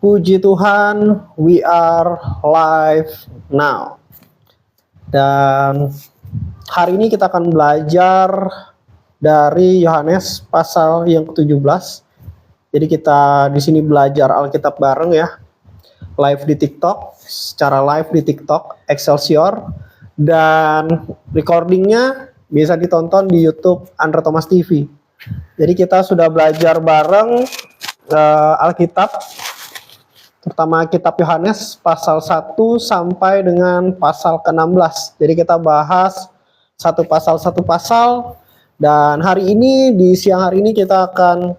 Puji Tuhan, we are live now. Dan hari ini kita akan belajar dari Yohanes pasal yang ke-17. Jadi kita di sini belajar Alkitab bareng ya. Live di TikTok, secara live di TikTok, Excelsior. Dan recordingnya bisa ditonton di YouTube Andra Thomas TV. Jadi kita sudah belajar bareng Alkitab, terutama kitab Yohanes pasal 1 sampai dengan pasal ke-16. Jadi kita bahas satu pasal, dan hari ini di siang hari ini kita akan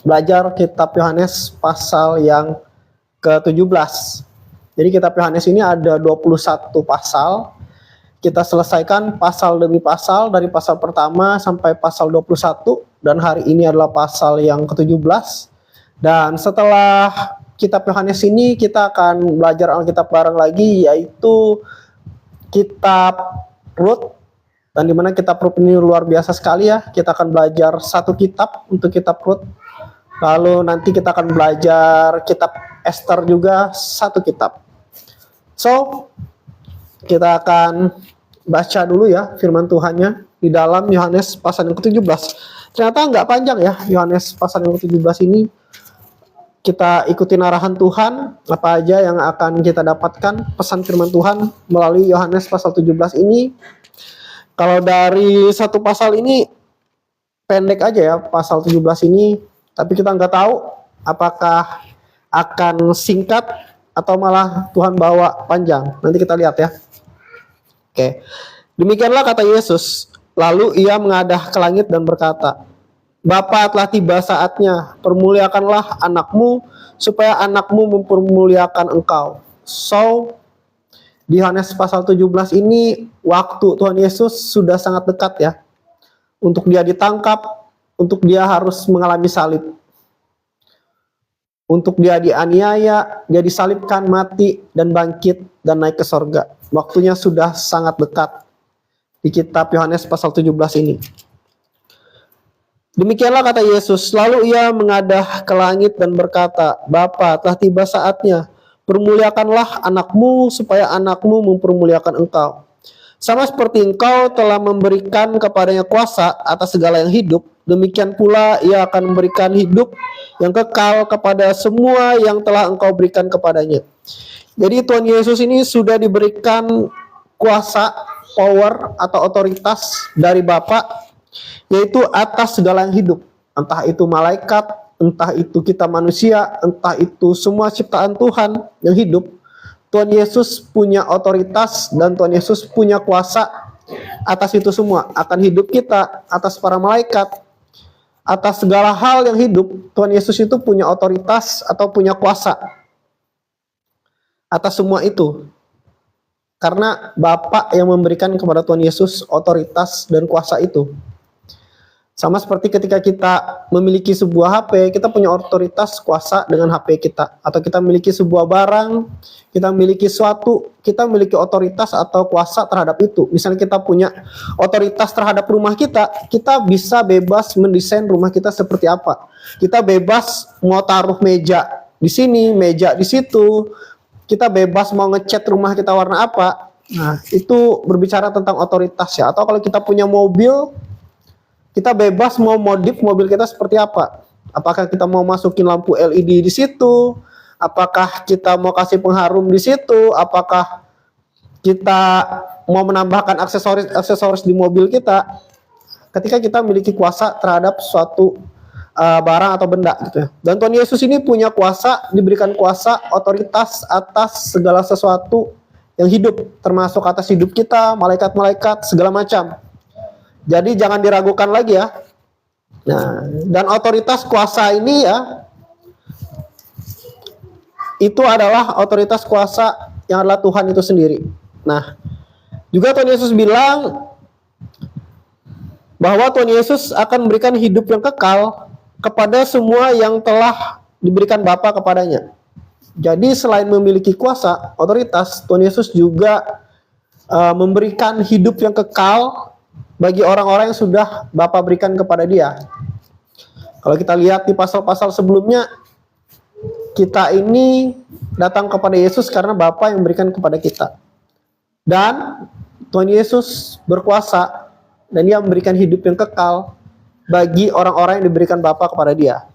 belajar kitab Yohanes pasal yang ke-17. Jadi kitab Yohanes ini ada 21 pasal. Kita selesaikan pasal demi pasal dari pasal pertama sampai pasal 21, dan hari ini adalah pasal yang ke-17. Dan setelah kitab Yohanes ini kita akan belajar Alkitab bareng lagi, yaitu kitab Rut. Dan dimana kitab Rut ini luar biasa sekali ya. Kita akan belajar satu kitab untuk kitab Rut. Lalu nanti kita akan belajar kitab Esther juga satu kitab. So, kita akan baca dulu ya firman Tuhannya di dalam Yohanes pasal yang ke-17. Ternyata nggak panjang ya Yohanes pasal yang ke-17 ini. Kita ikuti arahan Tuhan, apa aja yang akan kita dapatkan pesan firman Tuhan melalui Yohanes pasal 17 ini. Kalau dari satu pasal ini pendek aja ya pasal 17 ini, tapi kita nggak tahu apakah akan singkat atau malah Tuhan bawa panjang. Nanti kita lihat ya. Oke, demikianlah kata Yesus. Lalu ia mengadah ke langit dan berkata, Bapa, telah tiba saatnya, permuliakanlah anakmu, supaya anakmu mempermuliakan engkau. So, di Yohanes pasal 17 ini, waktu Tuhan Yesus sudah sangat dekat ya. Untuk dia ditangkap, untuk dia harus mengalami salib. Untuk dia dianiaya, dia disalibkan, mati, dan bangkit, dan naik ke sorga. Waktunya sudah sangat dekat di kitab Yohanes pasal 17 ini. Demikianlah kata Yesus, lalu ia mengadah ke langit dan berkata, Bapa, telah tiba saatnya, permuliakanlah anakmu supaya anakmu mempermuliakan engkau. Sama seperti engkau telah memberikan kepadanya kuasa atas segala yang hidup, demikian pula ia akan memberikan hidup yang kekal kepada semua yang telah engkau berikan kepadanya. Jadi Tuhan Yesus ini sudah diberikan kuasa, power atau otoritas dari Bapa, yaitu atas segala yang hidup, entah itu malaikat, entah itu kita manusia, entah itu semua ciptaan Tuhan yang hidup. Tuhan Yesus punya otoritas dan Tuhan Yesus punya kuasa atas itu semua, akan hidup kita, atas para malaikat, atas segala hal yang hidup. Tuhan Yesus itu punya otoritas atau punya kuasa atas semua itu. Karena Bapa yang memberikan kepada Tuhan Yesus otoritas dan kuasa itu. Sama seperti ketika kita memiliki sebuah HP, kita punya otoritas kuasa dengan HP kita. Atau kita memiliki sebuah barang, kita memiliki suatu, kita memiliki otoritas atau kuasa terhadap itu. Misalnya kita punya otoritas terhadap rumah kita bisa bebas mendesain rumah kita seperti apa. Kita bebas mau taruh meja di sini, meja di situ. Kita bebas mau ngecat rumah kita warna apa. Nah, itu berbicara tentang otoritas ya. Atau kalau kita punya mobil, kita bebas mau modif mobil kita seperti apa. Apakah kita mau masukin lampu LED di situ? Apakah kita mau kasih pengharum di situ? Apakah kita mau menambahkan aksesoris di mobil kita? Ketika kita memiliki kuasa terhadap suatu barang atau benda gitu ya. Dan Tuhan Yesus ini punya kuasa, diberikan kuasa, otoritas atas segala sesuatu yang hidup, termasuk atas hidup kita, malaikat-malaikat, segala macam. Jadi jangan diragukan lagi ya. Nah, dan otoritas kuasa ini ya, itu adalah otoritas kuasa yang adalah Tuhan itu sendiri. Nah, juga Tuhan Yesus bilang bahwa Tuhan Yesus akan memberikan hidup yang kekal kepada semua yang telah diberikan Bapa kepadanya. Jadi selain memiliki kuasa, otoritas, Tuhan Yesus juga memberikan hidup yang kekal bagi orang-orang yang sudah Bapa berikan kepada dia. Kalau kita lihat di pasal-pasal sebelumnya, kita ini datang kepada Yesus karena Bapa yang memberikan kepada kita. Dan Tuhan Yesus berkuasa dan dia memberikan hidup yang kekal bagi orang-orang yang diberikan Bapa kepada dia.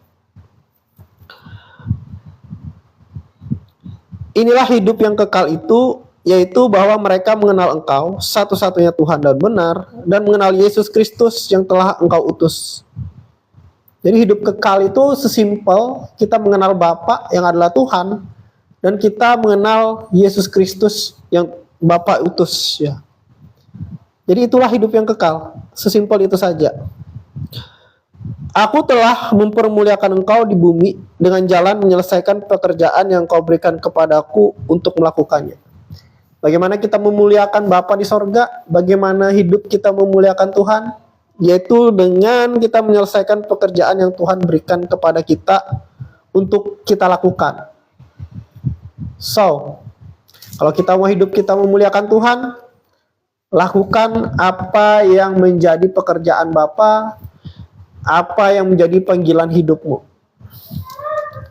Inilah hidup yang kekal itu, yaitu bahwa mereka mengenal Engkau, satu-satunya Tuhan dan benar, dan mengenal Yesus Kristus yang telah Engkau utus. Jadi hidup kekal itu sesimpel kita mengenal Bapa yang adalah Tuhan, dan kita mengenal Yesus Kristus yang Bapa utus, ya. Jadi itulah hidup yang kekal, sesimpel itu saja. Aku telah mempermuliakan engkau di bumi dengan jalan menyelesaikan pekerjaan yang kau berikan kepadaku untuk melakukannya. Bagaimana kita memuliakan Bapa di sorga? Bagaimana hidup kita memuliakan Tuhan? Yaitu dengan kita menyelesaikan pekerjaan yang Tuhan berikan kepada kita untuk kita lakukan. So, kalau kita mau hidup kita memuliakan Tuhan, lakukan apa yang menjadi pekerjaan Bapa, apa yang menjadi panggilan hidupmu.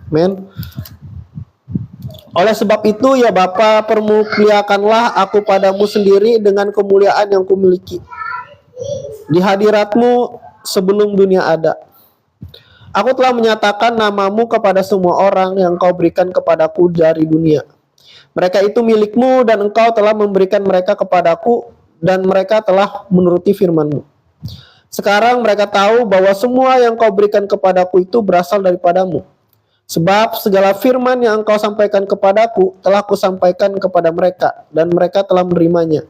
Amen. Oleh sebab itu ya Bapa, permuliakanlah aku padamu sendiri dengan kemuliaan yang kumiliki di hadiratmu sebelum dunia ada. Aku telah menyatakan namamu kepada semua orang yang kau berikan kepadaku dari dunia. Mereka itu milikmu dan engkau telah memberikan mereka kepadaku dan mereka telah menuruti firman-Mu. Sekarang mereka tahu bahwa semua yang kau berikan kepadaku itu berasal daripadamu. Sebab segala firman yang engkau sampaikan kepadaku telah kusampaikan kepada mereka, dan mereka telah menerimanya.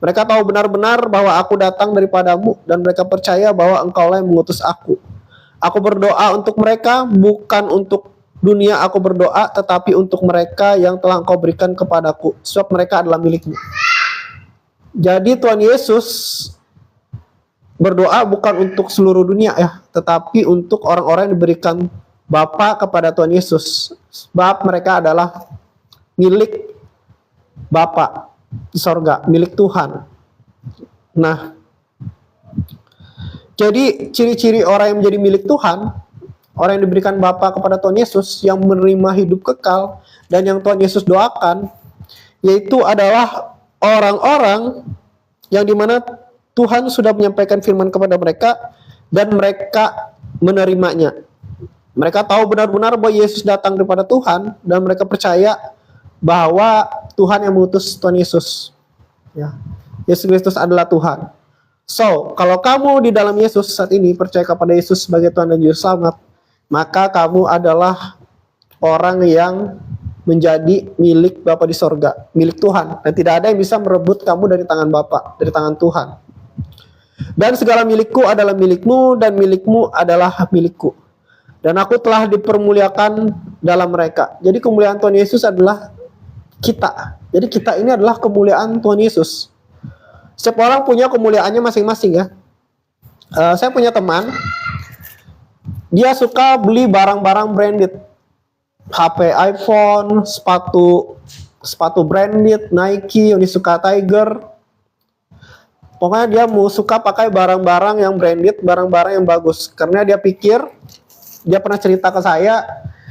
Mereka tahu benar-benar bahwa aku datang daripadamu, dan mereka percaya bahwa engkaulah yang mengutus aku. Aku berdoa untuk mereka, bukan untuk dunia aku berdoa, tetapi untuk mereka yang telah engkau berikan kepadaku, sebab mereka adalah milikmu. Jadi Tuhan Yesus berdoa bukan untuk seluruh dunia ya, tetapi untuk orang-orang yang diberikan Bapa kepada Tuhan Yesus. Sebab mereka adalah milik Bapa di sorga, milik Tuhan. Nah, jadi ciri-ciri orang yang menjadi milik Tuhan, orang yang diberikan Bapa kepada Tuhan Yesus, yang menerima hidup kekal, dan yang Tuhan Yesus doakan, yaitu adalah orang-orang yang dimana Tuhan sudah menyampaikan firman kepada mereka dan mereka menerimanya. Mereka tahu benar-benar bahwa Yesus datang daripada Tuhan dan mereka percaya bahwa Tuhan yang mengutus Tuhan Yesus. Ya. Yesus Kristus adalah Tuhan. So, kalau kamu di dalam Yesus saat ini percaya kepada Yesus sebagai Tuhan dan Juru Selamat, maka kamu adalah orang yang menjadi milik Bapa di sorga, milik Tuhan. Dan tidak ada yang bisa merebut kamu dari tangan Bapa, dari tangan Tuhan. Dan segala milikku adalah milikmu, dan milikmu adalah milikku. Dan aku telah dipermuliakan dalam mereka. Jadi kemuliaan Tuhan Yesus adalah kita. Jadi kita ini adalah kemuliaan Tuhan Yesus. Setiap orang punya kemuliaannya masing-masing ya. Saya punya teman, dia suka beli barang-barang branded. HP iPhone, sepatu branded, Nike, Onitsuka Tiger. Pokoknya dia mau suka pakai barang-barang yang branded, barang-barang yang bagus. Karena dia pikir, dia pernah cerita ke saya,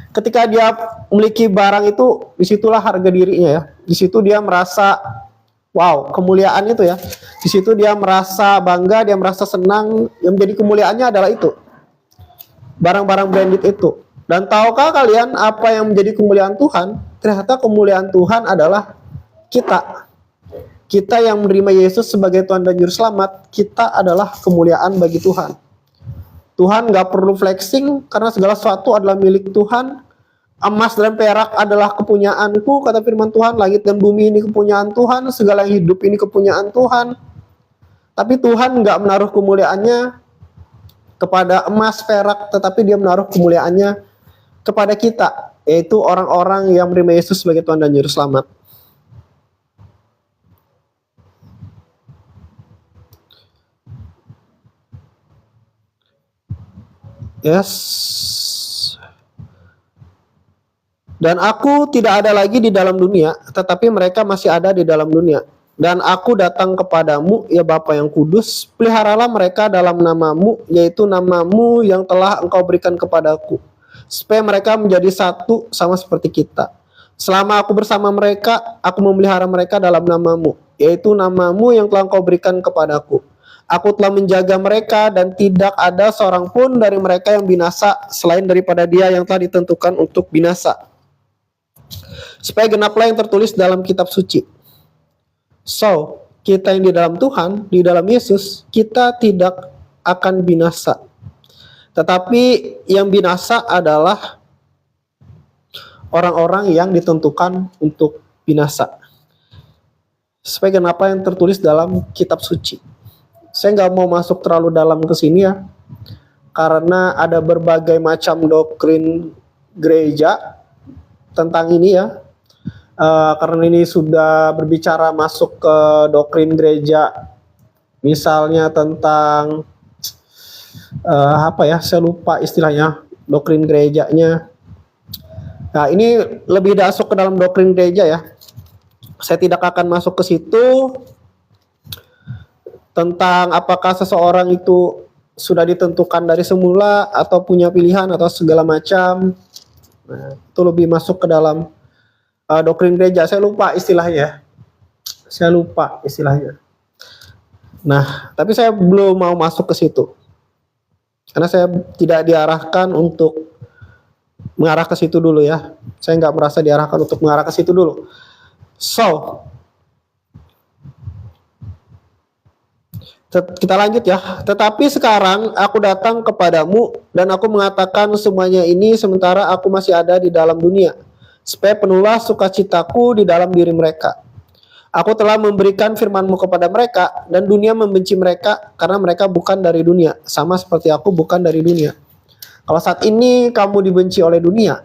ketika dia memiliki barang itu, disitulah harga dirinya ya. Di situ dia merasa, wow, kemuliaan itu ya. Di situ dia merasa bangga, dia merasa senang. Yang menjadi kemuliaannya adalah itu. Barang-barang branded itu. Dan tahukah kalian apa yang menjadi kemuliaan Tuhan? Ternyata kemuliaan Tuhan adalah kita. Kita yang menerima Yesus sebagai Tuhan dan Juru Selamat, kita adalah kemuliaan bagi Tuhan. Tuhan gak perlu flexing karena segala sesuatu adalah milik Tuhan. Emas dan perak adalah kepunyaanku, kata firman Tuhan. Langit dan bumi ini kepunyaan Tuhan. Segala yang hidup ini kepunyaan Tuhan. Tapi Tuhan gak menaruh kemuliaannya kepada emas, perak, tetapi dia menaruh kemuliaannya kepada kita, yaitu orang-orang yang menerima Yesus sebagai Tuhan dan Juru Selamat. Yes. Dan aku tidak ada lagi di dalam dunia, tetapi mereka masih ada di dalam dunia. Dan aku datang kepadamu, ya Bapa yang kudus, peliharalah mereka dalam namamu, yaitu namamu yang telah engkau berikan kepadaku, supaya mereka menjadi satu sama seperti kita. Selama aku bersama mereka, aku memelihara mereka dalam namamu, yaitu namamu yang telah Engkau berikan kepadaku. Aku telah menjaga mereka dan tidak ada seorang pun dari mereka yang binasa selain daripada dia yang telah ditentukan untuk binasa. Supaya genaplah yang tertulis dalam kitab suci. So, kita yang di dalam Tuhan, di dalam Yesus, kita tidak akan binasa. Tetapi yang binasa adalah orang-orang yang ditentukan untuk binasa. Supaya kenapa yang tertulis dalam kitab suci. Saya nggak mau masuk terlalu dalam ke sini ya, karena ada berbagai macam doktrin gereja tentang ini ya. Karena ini sudah berbicara masuk ke doktrin gereja, misalnya tentang saya lupa istilahnya doktrin gerejanya. Nah, ini lebih masuk ke dalam doktrin gereja ya. Saya tidak akan masuk ke situ tentang apakah seseorang itu sudah ditentukan dari semula atau punya pilihan atau segala macam. Nah, itu lebih masuk ke dalam doktrin gereja. Saya lupa istilahnya. Nah, tapi saya belum mau masuk ke situ. Karena saya tidak diarahkan untuk mengarah ke situ dulu ya. Saya nggak merasa diarahkan untuk mengarah ke situ dulu. So, kita lanjut ya. Tetapi sekarang aku datang kepadamu dan aku mengatakan semuanya ini sementara aku masih ada di dalam dunia, supaya penuhlah sukacitaku di dalam diri mereka. Aku telah memberikan firman-Mu kepada mereka dan dunia membenci mereka karena mereka bukan dari dunia, sama seperti aku bukan dari dunia. Kalau saat ini kamu dibenci oleh dunia,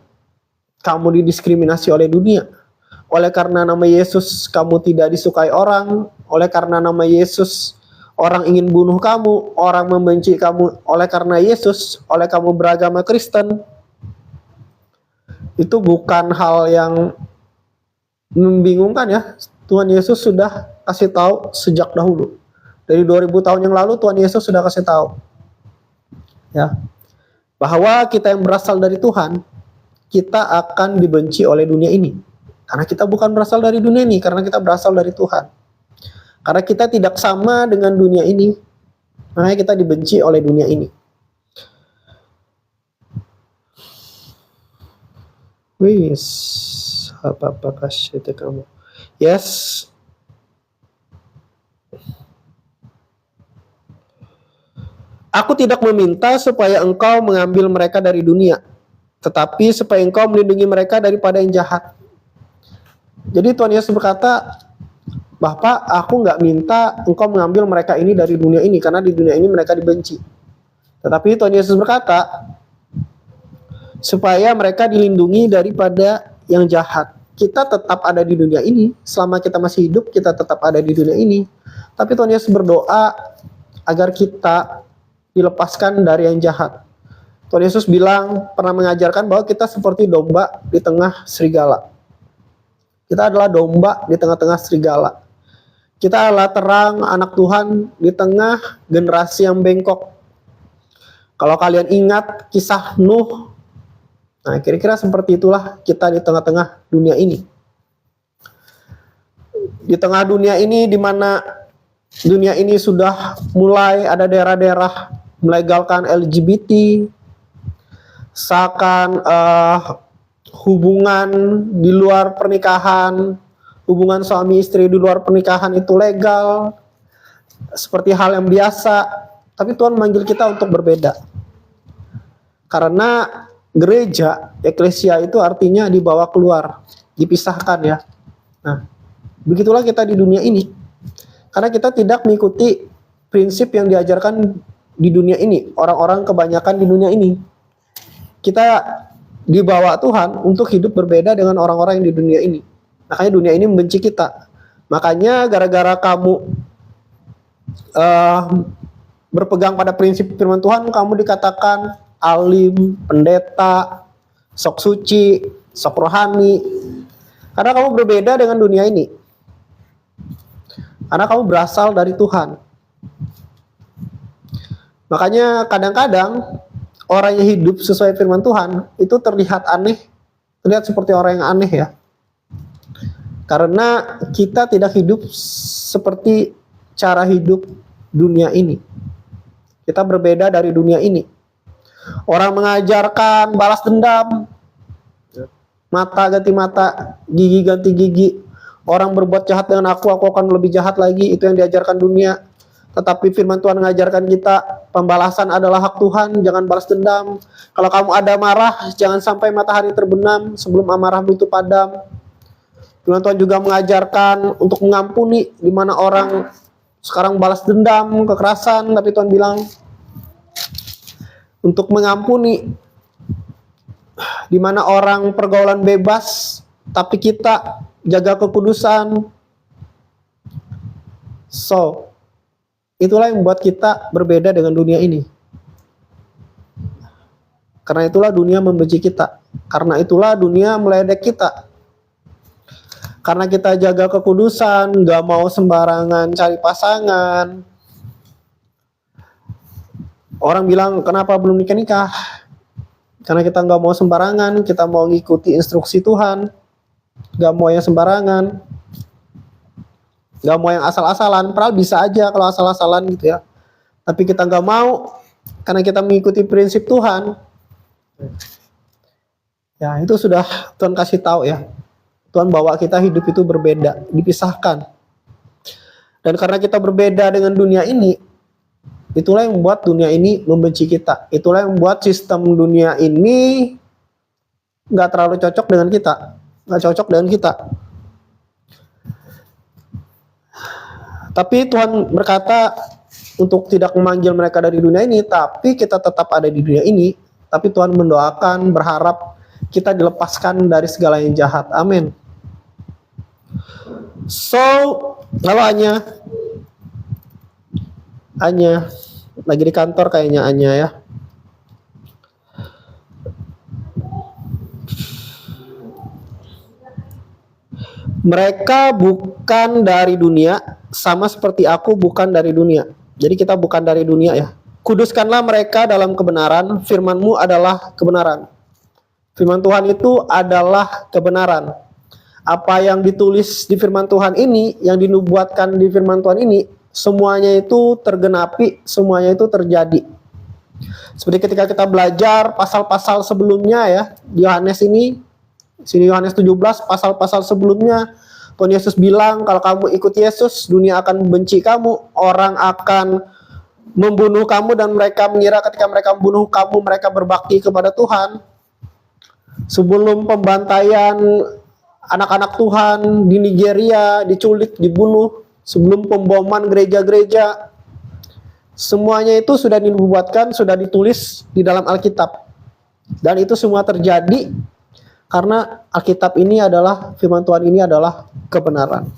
kamu didiskriminasi oleh dunia, oleh karena nama Yesus kamu tidak disukai orang, oleh karena nama Yesus orang ingin bunuh kamu, orang membenci kamu oleh karena Yesus, oleh kamu beragama Kristen. Itu bukan hal yang membingungkan ya. Tuhan Yesus sudah kasih tahu sejak dahulu. Dari 2000 tahun yang lalu Tuhan Yesus sudah kasih tahu. Ya. Bahwa kita yang berasal dari Tuhan, kita akan dibenci oleh dunia ini. Karena kita bukan berasal dari dunia ini, karena kita berasal dari Tuhan. Karena kita tidak sama dengan dunia ini, makanya kita dibenci oleh dunia ini. Wis, apa kasih kamu? Yes. Aku tidak meminta supaya engkau mengambil mereka dari dunia, tetapi supaya engkau melindungi mereka daripada yang jahat. Jadi Tuhan Yesus berkata, Bapak, aku nggak minta engkau mengambil mereka ini dari dunia ini, karena di dunia ini mereka dibenci. Tetapi Tuhan Yesus berkata, supaya mereka dilindungi daripada yang jahat. Kita tetap ada di dunia ini, selama kita masih hidup, kita tetap ada di dunia ini. Tapi Tuhan Yesus berdoa agar kita dilepaskan dari yang jahat. Tuhan Yesus pernah mengajarkan bahwa kita seperti domba di tengah serigala. Kita adalah domba di tengah-tengah serigala. Kita adalah terang anak Tuhan di tengah generasi yang bengkok. Kalau kalian ingat kisah Nuh, nah kira-kira seperti itulah kita di tengah-tengah dunia ini. Di tengah dunia ini, di mana dunia ini sudah mulai ada daerah-daerah melegalkan LGBT, seakan hubungan di luar pernikahan, hubungan suami istri di luar pernikahan itu legal, seperti hal yang biasa. Tapi Tuhan memanggil kita untuk berbeda. Karena gereja, eklesia itu artinya dibawa keluar, dipisahkan ya. Nah, begitulah kita di dunia ini. Karena kita tidak mengikuti prinsip yang diajarkan di dunia ini, orang-orang kebanyakan di dunia ini. Kita dibawa Tuhan untuk hidup berbeda dengan orang-orang yang di dunia ini. Makanya dunia ini membenci kita. Makanya gara-gara kamu berpegang pada prinsip firman Tuhan, kamu dikatakan alim, pendeta, sok suci, sok rohani. Karena kamu berbeda dengan dunia ini. Karena kamu berasal dari Tuhan. Makanya kadang-kadang orang yang hidup sesuai firman Tuhan itu terlihat aneh, terlihat seperti orang yang aneh ya. Karena kita tidak hidup seperti cara hidup dunia ini. Kita berbeda dari dunia ini. Orang mengajarkan balas dendam, mata ganti mata, gigi ganti gigi. Orang berbuat jahat dengan aku akan lebih jahat lagi. Itu yang diajarkan dunia. Tetapi firman Tuhan mengajarkan kita, pembalasan adalah hak Tuhan, jangan balas dendam. Kalau kamu ada marah, jangan sampai matahari terbenam sebelum amarahmu itu padam. Firman Tuhan juga mengajarkan untuk mengampuni, di mana orang sekarang balas dendam, kekerasan, tapi Tuhan bilang untuk mengampuni, di mana orang pergaulan bebas, tapi kita jaga kekudusan. So, itulah yang membuat kita berbeda dengan dunia ini. Karena itulah dunia membenci kita. Karena itulah dunia meledek kita. Karena kita jaga kekudusan, gak mau sembarangan cari pasangan. Orang bilang, kenapa belum nikah-nikah? Karena kita gak mau sembarangan, kita mau ngikuti instruksi Tuhan. Gak mau yang sembarangan. Gak mau yang asal-asalan, padahal bisa aja kalau asal-asalan gitu ya. Tapi kita gak mau, karena kita mengikuti prinsip Tuhan. Ya, itu sudah Tuhan kasih tahu ya. Tuhan bawa kita hidup itu berbeda, dipisahkan. Dan karena kita berbeda dengan dunia ini, itulah yang membuat dunia ini membenci kita. Itulah yang membuat sistem dunia ini nggak terlalu cocok dengan kita. Nggak cocok dengan kita. Tapi Tuhan berkata untuk tidak memanggil mereka dari dunia ini, tapi kita tetap ada di dunia ini. Tapi Tuhan mendoakan, berharap kita dilepaskan dari segala yang jahat. Amin. So, kalau Anya lagi di kantor kayaknya Anya ya. Mereka bukan dari dunia, sama seperti aku bukan dari dunia. Jadi kita bukan dari dunia ya. Kuduskanlah mereka dalam kebenaran, firman-Mu adalah kebenaran. Firman Tuhan itu adalah kebenaran. Apa yang ditulis di firman Tuhan ini, yang dinubuatkan di firman Tuhan ini, semuanya itu tergenapi, semuanya itu terjadi. Seperti ketika kita belajar pasal-pasal sebelumnya ya, di Yohanes ini, sini Yohanes 17, pasal-pasal sebelumnya, Tuhan Yesus bilang, kalau kamu ikut Yesus, dunia akan membenci kamu, orang akan membunuh kamu, dan mereka mengira ketika mereka membunuh kamu, mereka berbakti kepada Tuhan. Sebelum pembantaian anak-anak Tuhan di Nigeria, diculik, dibunuh, sebelum pemboman gereja-gereja, semuanya itu sudah dinubuatkan, sudah ditulis di dalam Alkitab. Dan itu semua terjadi karena Alkitab ini adalah, firman Tuhan ini adalah kebenaran.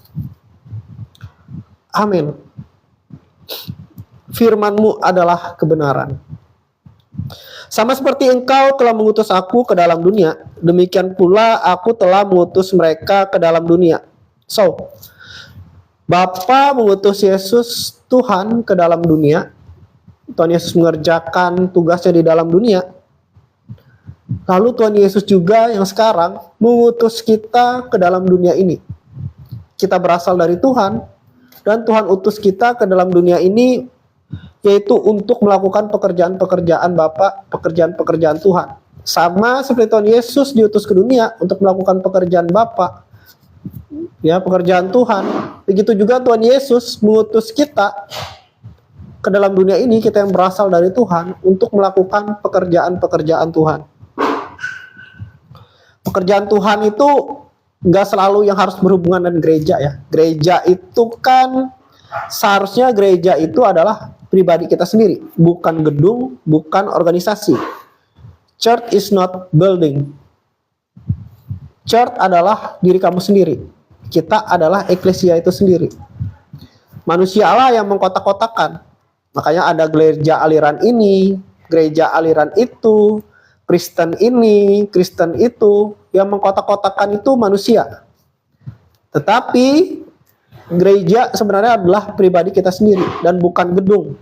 Amin. Firman-Mu adalah kebenaran. Sama seperti Engkau telah mengutus aku ke dalam dunia, demikian pula aku telah mengutus mereka ke dalam dunia. So, Bapa mengutus Yesus Tuhan ke dalam dunia. Tuhan Yesus mengerjakan tugasnya di dalam dunia. Lalu Tuhan Yesus juga yang sekarang mengutus kita ke dalam dunia ini. Kita berasal dari Tuhan, dan Tuhan utus kita ke dalam dunia ini, yaitu untuk melakukan pekerjaan-pekerjaan Bapa, pekerjaan-pekerjaan Tuhan. Sama seperti Tuhan Yesus diutus ke dunia untuk melakukan pekerjaan Bapa, ya, pekerjaan Tuhan. Begitu juga Tuhan Yesus mengutus kita ke dalam dunia ini, kita yang berasal dari Tuhan, untuk melakukan pekerjaan-pekerjaan Tuhan. Pekerjaan Tuhan itu nggak selalu yang harus berhubungan dengan gereja ya. Gereja itu kan seharusnya gereja itu adalah pribadi kita sendiri, bukan gedung, bukan organisasi. Church is not building. Church adalah diri kamu sendiri. Kita adalah eklesia itu sendiri. Manusia Allah yang mengkotak-kotakan. Makanya ada gereja aliran ini, gereja aliran itu, Kristen ini, Kristen itu. Yang mengkotak-kotakan itu manusia. Tetapi gereja sebenarnya adalah pribadi kita sendiri dan bukan gedung.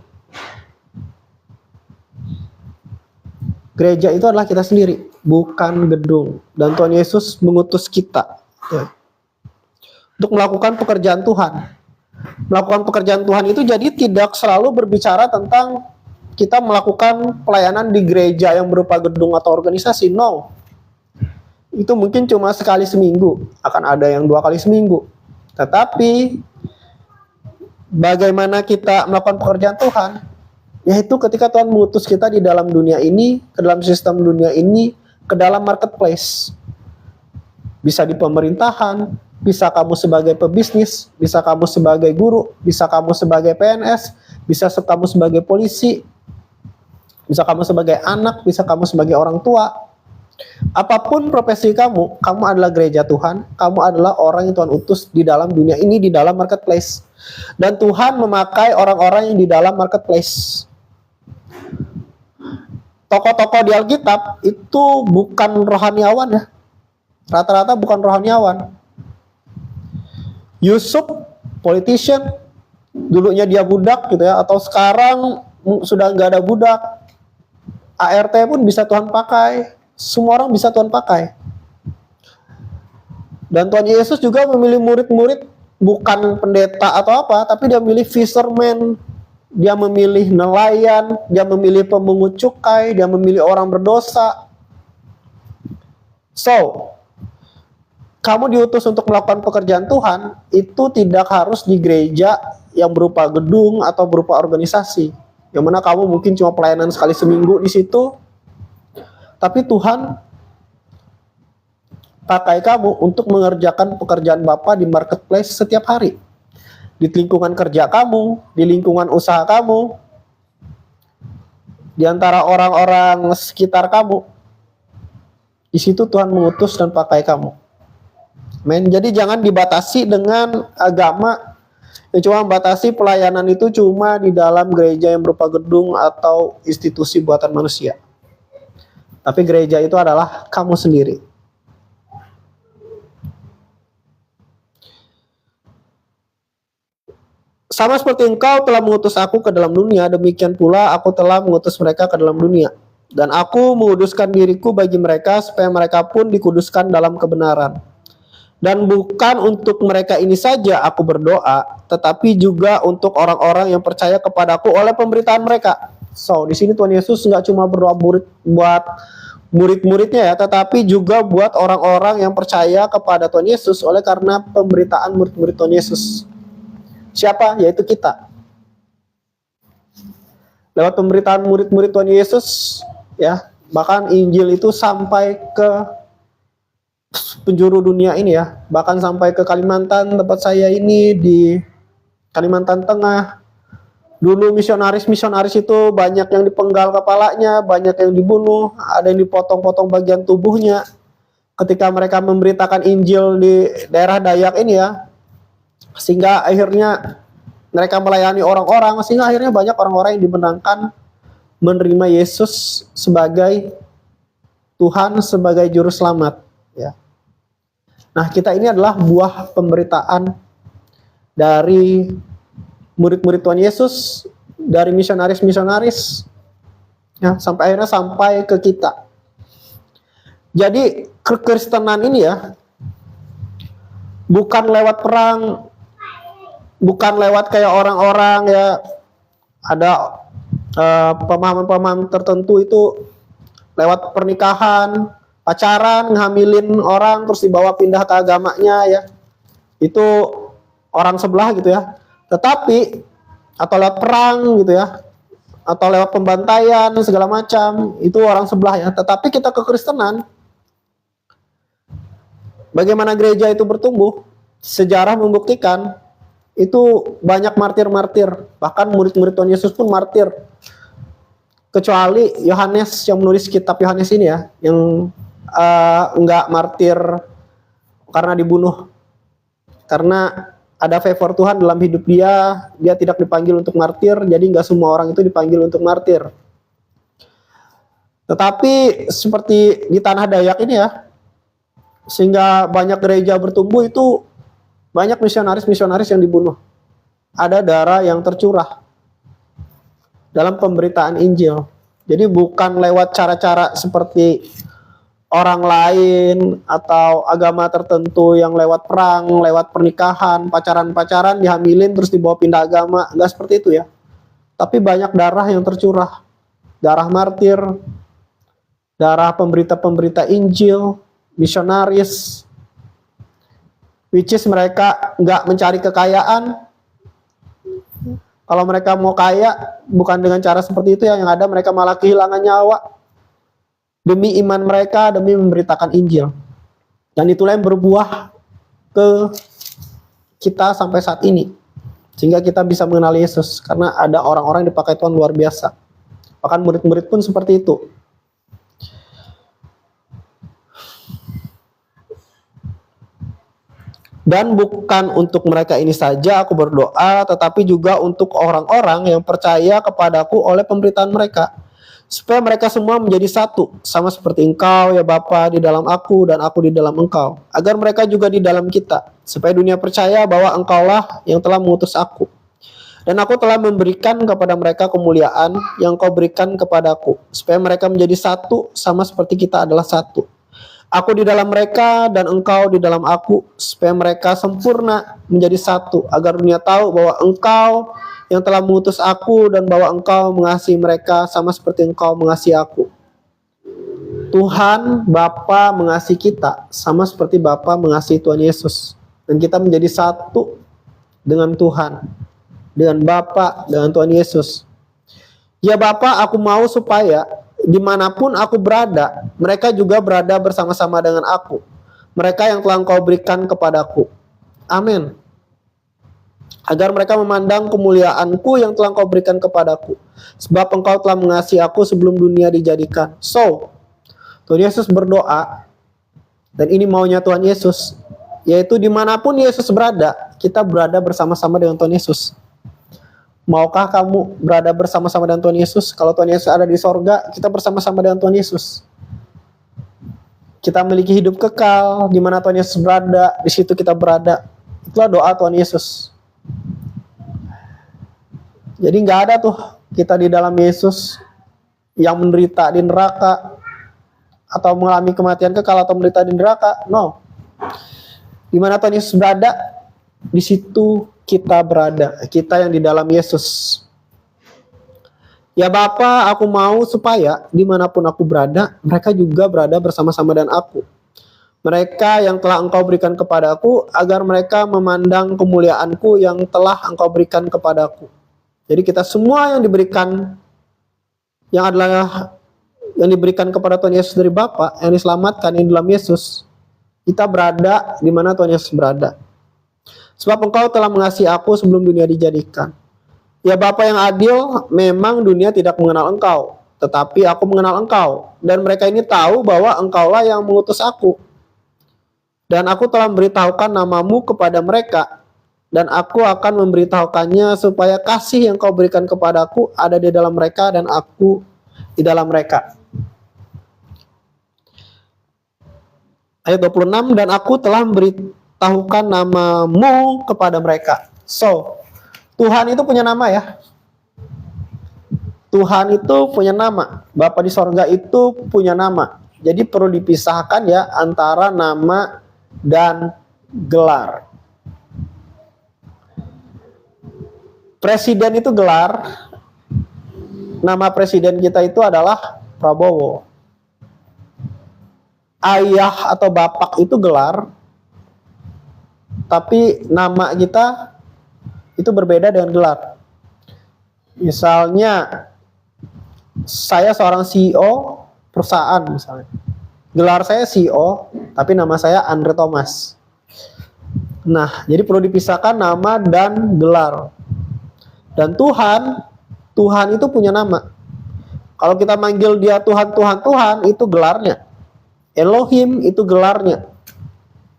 Gereja itu adalah kita sendiri, bukan gedung. Dan Tuhan Yesus mengutus kita ya, untuk melakukan pekerjaan Tuhan. Melakukan pekerjaan Tuhan itu jadi tidak selalu berbicara tentang kita melakukan pelayanan di gereja yang berupa gedung atau organisasi. No. Itu mungkin cuma sekali seminggu. Akan ada yang 2 kali seminggu. Tetapi bagaimana kita melakukan pekerjaan Tuhan? Yaitu ketika Tuhan mengutus kita di dalam dunia ini, ke dalam sistem dunia ini, ke dalam marketplace. Bisa di pemerintahan, bisa kamu sebagai pebisnis, bisa kamu sebagai guru, bisa kamu sebagai PNS, bisa kamu sebagai polisi, bisa kamu sebagai anak, bisa kamu sebagai orang tua. Apapun profesi kamu, kamu adalah gereja Tuhan, kamu adalah orang yang Tuhan utus di dalam dunia ini, di dalam marketplace. Dan Tuhan memakai orang-orang yang di dalam marketplace. Tokoh-tokoh di Alkitab itu bukan rohaniawan ya. Rata-rata bukan rohaniawan. Yusuf, politician, dulunya dia budak gitu ya, atau sekarang sudah nggak ada budak. ART pun bisa Tuhan pakai. Semua orang bisa Tuhan pakai. Dan Tuhan Yesus juga memilih murid-murid bukan pendeta atau apa, tapi dia memilih fisherman, dia memilih nelayan, dia memilih pemungut cukai, dia memilih orang berdosa. So, kamu diutus untuk melakukan pekerjaan Tuhan, itu tidak harus di gereja yang berupa gedung atau berupa organisasi. Yang mana kamu mungkin cuma pelayanan sekali seminggu di situ, tapi Tuhan pakai kamu untuk mengerjakan pekerjaan Bapa di marketplace setiap hari. Di lingkungan kerja kamu, di lingkungan usaha kamu, di antara orang-orang sekitar kamu. Di situ Tuhan mengutus dan pakai kamu. Men, jadi jangan dibatasi dengan agama yang cuma batasi pelayanan itu cuma di dalam gereja yang berupa gedung atau institusi buatan manusia. Tapi gereja itu adalah kamu sendiri. Sama seperti engkau telah mengutus aku ke dalam dunia, demikian pula aku telah mengutus mereka ke dalam dunia. Dan aku menguduskan diriku bagi mereka, supaya mereka pun dikuduskan dalam kebenaran. Dan bukan untuk mereka ini saja aku berdoa, tetapi juga untuk orang-orang yang percaya kepadaku oleh pemberitaan mereka. So, di sini Tuhan Yesus nggak cuma berdoa buat murid-muridnya ya, tetapi juga buat orang-orang yang percaya kepada Tuhan Yesus oleh karena pemberitaan murid-murid Tuhan Yesus. Siapa? Yaitu kita. Lewat pemberitaan murid-murid Tuhan Yesus, ya, bahkan Injil itu sampai ke penjuru dunia ini ya, bahkan sampai ke Kalimantan tempat saya ini di Kalimantan Tengah. Dulu misionaris itu banyak yang dipenggal kepalanya, banyak yang dibunuh, ada yang dipotong-potong bagian tubuhnya. Ketika mereka memberitakan Injil di daerah Dayak ini ya, sehingga akhirnya mereka melayani orang-orang, sehingga akhirnya banyak orang-orang yang dimenangkan menerima Yesus sebagai Tuhan, sebagai juru selamat. Ya. Nah, kita ini adalah buah pemberitaan dari murid-murid Tuhan Yesus, dari misionaris-misionaris, ya, sampai akhirnya sampai ke kita. Jadi kekristenan ini ya, bukan lewat perang, bukan lewat kayak orang-orang ya, ada pemahaman-pemahaman tertentu itu lewat pernikahan, pacaran, ngehamilin orang, terus dibawa pindah ke agamanya ya. Itu orang sebelah gitu ya. Tetapi atau lewat perang gitu ya, atau lewat pembantaian segala macam, itu orang sebelah ya. Tetapi kita kekristenan, bagaimana gereja itu bertumbuh, sejarah membuktikan itu banyak martir-martir, bahkan murid-murid Tuhan Yesus pun martir. Kecuali Yohanes yang menulis kitab Yohanes ini ya, yang enggak martir karena dibunuh, karena ada favor Tuhan dalam hidup dia tidak dipanggil untuk martir, jadi nggak semua orang itu dipanggil untuk martir. Tetapi seperti di tanah Dayak ini ya, sehingga banyak gereja bertumbuh, itu banyak misionaris-misionaris yang dibunuh. Ada darah yang tercurah dalam pemberitaan Injil. Jadi bukan lewat cara-cara seperti orang lain atau agama tertentu yang lewat perang, lewat pernikahan, pacaran-pacaran, dihamilin terus dibawa pindah agama. Enggak seperti itu ya. Tapi banyak darah yang tercurah. Darah martir, darah pemberita-pemberita Injil, misionaris, which is mereka nggak mencari kekayaan. Kalau mereka mau kaya, bukan dengan cara seperti itu ya, yang ada mereka malah kehilangan nyawa demi iman mereka, demi memberitakan Injil. Dan itulah yang berbuah ke kita sampai saat ini, sehingga kita bisa mengenal Yesus, karena ada orang-orang yang dipakai Tuhan luar biasa. Bahkan murid-murid pun seperti itu. Dan bukan untuk mereka ini saja aku berdoa, tetapi juga untuk orang-orang yang percaya kepadaku oleh pemberitaan mereka, supaya mereka semua menjadi satu, sama seperti Engkau ya Bapa di dalam aku dan aku di dalam Engkau, agar mereka juga di dalam kita, supaya dunia percaya bahwa Engkaulah yang telah mengutus aku. Dan aku telah memberikan kepada mereka kemuliaan yang Kau berikan kepadaku, supaya mereka menjadi satu, sama seperti kita adalah satu. Aku di dalam mereka dan Engkau di dalam aku, supaya mereka sempurna menjadi satu, agar dunia tahu bahwa Engkau yang telah mengutus aku dan bahwa Engkau mengasihi mereka sama seperti Engkau mengasihi aku. Tuhan Bapa mengasihi kita sama seperti Bapa mengasihi Tuhan Yesus, dan kita menjadi satu dengan Tuhan, dengan Bapa, dengan Tuhan Yesus. Ya Bapa, aku mau supaya dimanapun aku berada, mereka juga berada bersama-sama dengan aku. Mereka yang telah Engkau berikan kepadaku. Amin. Agar mereka memandang kemuliaanku yang telah Engkau berikan kepadaku. Sebab Engkau telah mengasihi aku sebelum dunia dijadikan. So, Tuhan Yesus berdoa, dan ini maunya Tuhan Yesus, yaitu dimanapun Yesus berada, kita berada bersama-sama dengan Tuhan Yesus. Maukah kamu berada bersama-sama dengan Tuhan Yesus? Kalau Tuhan Yesus ada di sorga, kita bersama-sama dengan Tuhan Yesus. Kita memiliki hidup kekal, di mana Tuhan Yesus berada, di situ kita berada. Itulah doa Tuhan Yesus. Jadi nggak ada tuh kita di dalam Yesus yang menderita di neraka, atau mengalami kematian kekal, atau menderita di neraka. No. Di mana Tuhan Yesus berada, di situ kita berada, kita yang di dalam Yesus. Ya Bapa, aku mau supaya dimanapun aku berada, mereka juga berada bersama-sama dengan aku. Mereka yang telah Engkau berikan kepadaku, agar mereka memandang kemuliaanku yang telah Engkau berikan kepadaku. Jadi kita semua yang diberikan, yang adalah yang diberikan kepada Tuhan Yesus dari Bapa, yang diselamatkan yang dalam Yesus, kita berada di mana Tuhan Yesus berada. Sebab Engkau telah mengasihi aku sebelum dunia dijadikan. Ya Bapa yang adil, memang dunia tidak mengenal Engkau, tetapi aku mengenal Engkau, dan mereka ini tahu bahwa Engkaulah yang mengutus aku. Dan aku telah memberitahukan namamu kepada mereka, dan aku akan memberitahukannya supaya kasih yang Kau berikan kepadaku ada di dalam mereka dan aku di dalam mereka. Ayat 26, dan aku telah memberitahukan namamu kepada mereka. So, Tuhan itu punya nama ya. Tuhan itu punya nama. Bapa di sorga itu punya nama. Jadi perlu dipisahkan ya antara nama dan gelar. Presiden itu gelar. Nama presiden kita itu adalah Prabowo. Ayah atau bapak itu gelar. Tapi nama kita itu berbeda dengan gelar. Misalnya saya seorang CEO perusahaan misalnya. Gelar saya CEO, tapi nama saya Andre Thomas. Nah, jadi perlu dipisahkan nama dan gelar. Dan Tuhan itu punya nama. Kalau kita manggil dia Tuhan, itu gelarnya. Elohim itu gelarnya.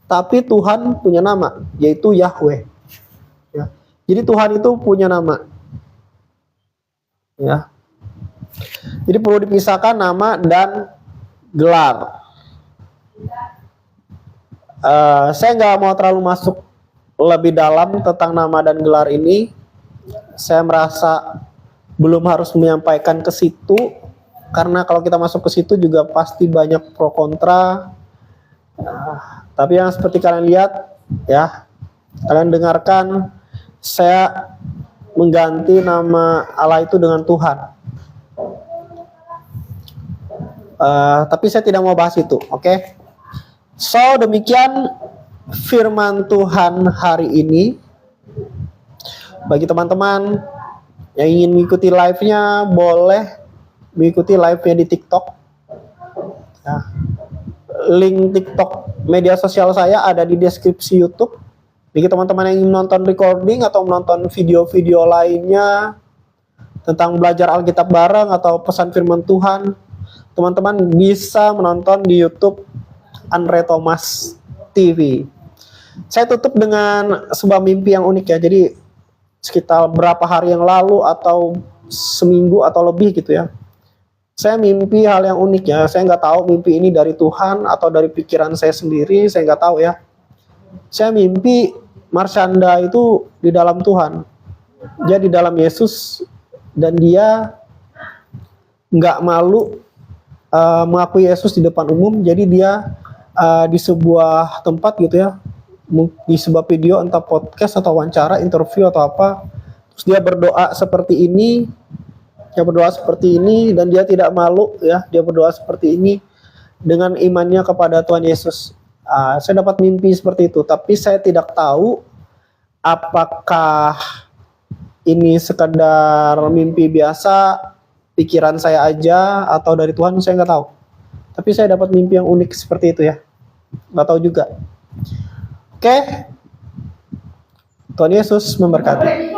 Tapi Tuhan punya nama, yaitu Yahweh. Ya. Jadi Tuhan itu punya nama. Ya. Jadi perlu dipisahkan nama dan gelar. Saya nggak mau terlalu masuk lebih dalam tentang nama dan gelar ini. Saya merasa belum harus menyampaikan ke situ. karena kalau kita masuk ke situ juga pasti banyak pro kontra. Tapi yang seperti kalian lihat ya, kalian dengarkan, saya mengganti nama Allah itu dengan Tuhan. Tapi saya tidak mau bahas itu, oke? So, demikian firman Tuhan hari ini. Bagi teman-teman yang ingin mengikuti live-nya, boleh mengikuti live-nya di TikTok. Nah, link TikTok media sosial saya ada di deskripsi YouTube. Bagi teman-teman yang ingin menonton recording atau menonton video-video lainnya tentang belajar Alkitab bareng atau pesan firman Tuhan, teman-teman bisa menonton di YouTube Andre Thomas TV. Saya tutup dengan sebuah mimpi yang unik ya. Jadi sekitar berapa hari yang lalu atau seminggu atau lebih gitu ya, saya mimpi hal yang unik ya. Saya nggak tahu mimpi ini dari Tuhan atau dari pikiran saya sendiri, saya nggak tahu ya. Saya mimpi Marshanda itu di dalam Tuhan, dia di dalam Yesus, dan dia nggak malu mengakui Yesus di depan umum. Jadi dia di sebuah tempat gitu ya, di sebuah video, entah podcast atau wawancara, interview atau apa, terus dia berdoa seperti ini, dan dia tidak malu ya, dia berdoa seperti ini dengan imannya kepada Tuhan Yesus. Saya dapat mimpi seperti itu, tapi saya tidak tahu apakah ini sekedar mimpi biasa, pikiran saya aja, atau dari Tuhan, saya nggak tahu. Tapi saya dapat mimpi yang unik seperti itu ya, nggak tahu juga. Oke, Tuhan Yesus memberkati.